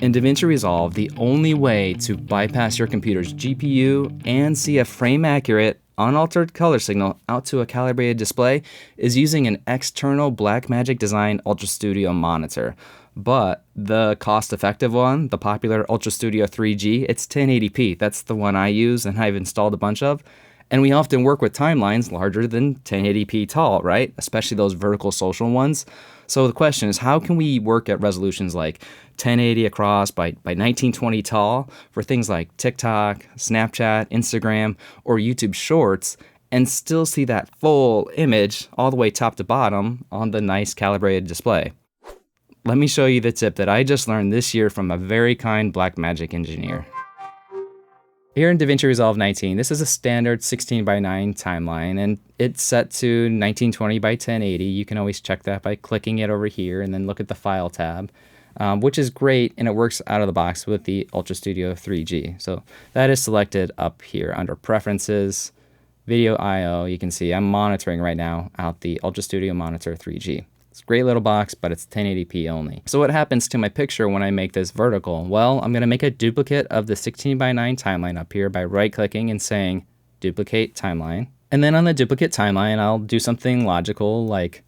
In DaVinci Resolve, the only way to bypass your computer's GPU and see a frame-accurate, unaltered color signal out to a calibrated display is using an external Blackmagic design Ultrastudio monitor. But the cost-effective one, the popular Ultrastudio 3G, it's 1080p. That's the one I use and I've installed a bunch of. And we often work with timelines larger than 1080p tall, right? Especially those vertical social ones. So the question is, how can we work at resolutions like 1080 across by 1920 tall for things like TikTok, Snapchat, Instagram, or YouTube Shorts and still see that full image all the way top to bottom on the nice calibrated display? Let me show you the tip that I just learned this year from a very kind Blackmagic engineer. Here in DaVinci Resolve 19, this is a standard 16:9 timeline, and it's set to 1920 by 1080. You can always check that by clicking it over here and then look at the File tab, which is great, and it works out of the box with the Ultrastudio 3G. So that is selected up here under Preferences, Video I/O. You can see I'm monitoring right now out the Ultrastudio Monitor 3G. It's a great little box, but it's 1080p only. So what happens to my picture when I make this vertical? Well, I'm going to make a duplicate of the 16:9 timeline up here by right-clicking and saying Duplicate Timeline. And then on the duplicate timeline, I'll do something logical like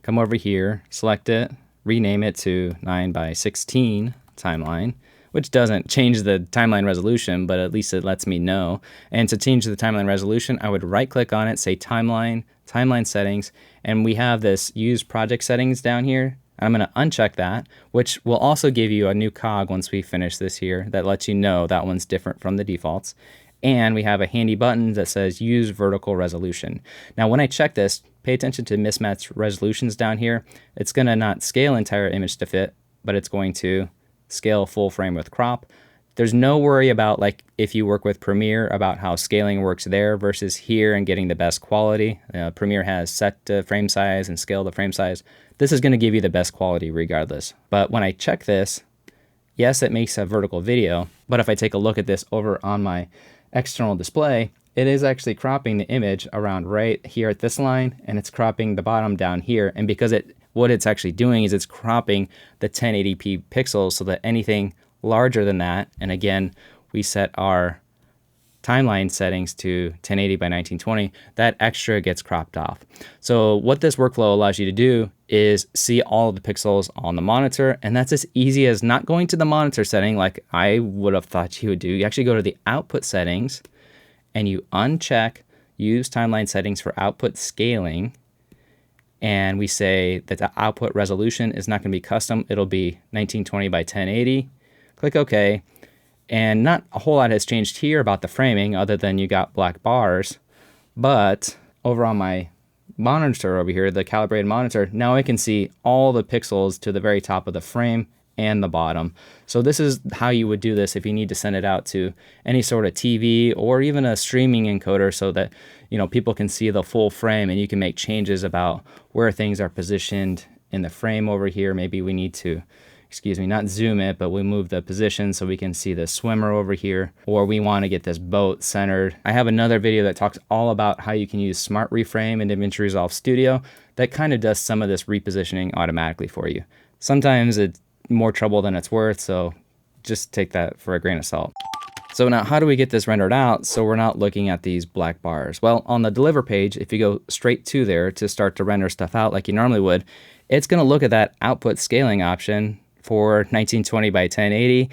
come over here, select it, rename it to 9:16 timeline, which doesn't change the timeline resolution, but at least it lets me know. And to change the timeline resolution, I would right-click on it, say Timeline, Timeline Settings, and we have this Use Project Settings down here. I'm going to uncheck that, which will also give you a new cog once we finish this here that lets you know that one's different from the defaults. And we have a handy button that says Use Vertical Resolution. Now, when I check this, pay attention to mismatched resolutions down here. It's going to not scale entire image to fit, but it's going to scale full frame with crop. There's no worry about, like, if you work with Premiere, about how scaling works there versus here and getting the best quality. Premiere has set the frame size and scale the frame size. This is going to give you the best quality regardless. But when I check this, yes, it makes a vertical video, but if I take a look at this over on my external display, it is actually cropping the image around right here at this line, and it's cropping the bottom down here. And because what it's actually doing is it's cropping the 1080p pixels so that anything larger than that, and again, we set our timeline settings to 1080 by 1920, that extra gets cropped off. So what this workflow allows you to do is see all of the pixels on the monitor, and that's as easy as not going to the monitor setting like I would have thought you would do. You actually go to the output settings, and you uncheck Use Timeline Settings for Output Scaling, and we say that the output resolution is not going to be custom. It'll be 1920 by 1080. Click OK. And not a whole lot has changed here about the framing other than you got black bars. But over on my monitor over here, the calibrated monitor, now I can see all the pixels to the very top of the frame and the bottom. So this is how you would do this if you need to send it out to any sort of TV or even a streaming encoder so that, you know, people can see the full frame and you can make changes about where things are positioned in the frame over here. Maybe we need to, not zoom it, but we move the position so we can see the swimmer over here, or we want to get this boat centered. I have another video that talks all about how you can use Smart Reframe in DaVinci Resolve Studio that kind of does some of this repositioning automatically for you. Sometimes it's more trouble than it's worth, so just take that for a grain of salt. So now how do we get this rendered out so we're not looking at these black bars? Well, on the deliver page, if you go straight to there to start to render stuff out like you normally would, it's going to look at that output scaling option for 1920 by 1080.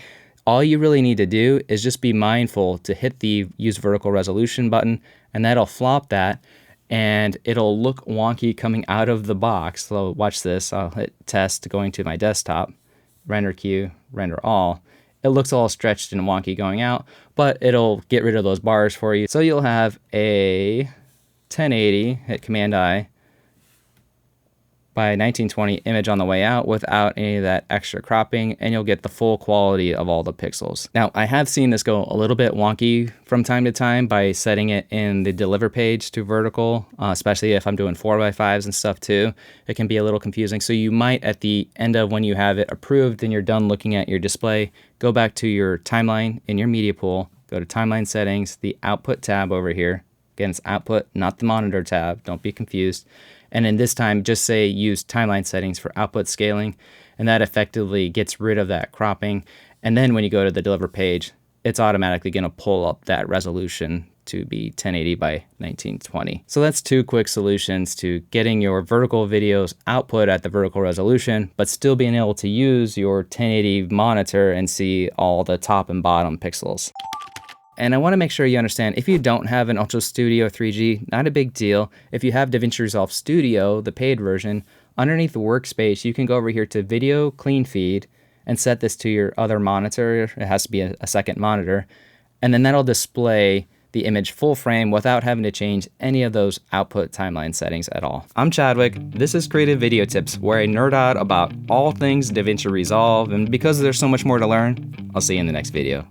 All you really need to do is just be mindful to hit the Use Vertical Resolution button, and that'll flop that, and it'll look wonky coming out of the box. So watch this. I'll hit Test going to my desktop, Render Queue, Render All. It looks all stretched and wonky going out, but it'll get rid of those bars for you. So you'll have a 1080, hit Command I, by 1920 image on the way out without any of that extra cropping, and you'll get the full quality of all the pixels. Now, I have seen this go a little bit wonky from time to time by setting it in the deliver page to vertical, especially if I'm doing 4x5s and stuff too. It can be a little confusing. So you might, at the end of when you have it approved and you're done looking at your display, go back to your timeline in your media pool, go to Timeline Settings, the Output tab over here. Again, it's Output, not the Monitor tab. Don't be confused. And in this time, just say Use Timeline Settings for Output Scaling. and that effectively gets rid of that cropping. And then when you go to the deliver page, it's automatically going to pull up that resolution to be 1080 by 1920. So that's 2 quick solutions to getting your vertical videos output at the vertical resolution, but still being able to use your 1080 monitor and see all the top and bottom pixels. And I want to make sure you understand, if you don't have an Ultrastudio 3G, not a big deal. If you have DaVinci Resolve Studio, the paid version, underneath the workspace, you can go over here to Video Clean Feed and set this to your other monitor. It has to be a second monitor. And then that'll display the image full frame without having to change any of those output timeline settings at all. I'm Chadwick. This is Creative Video Tips, where I nerd out about all things DaVinci Resolve. And because there's so much more to learn, I'll see you in the next video.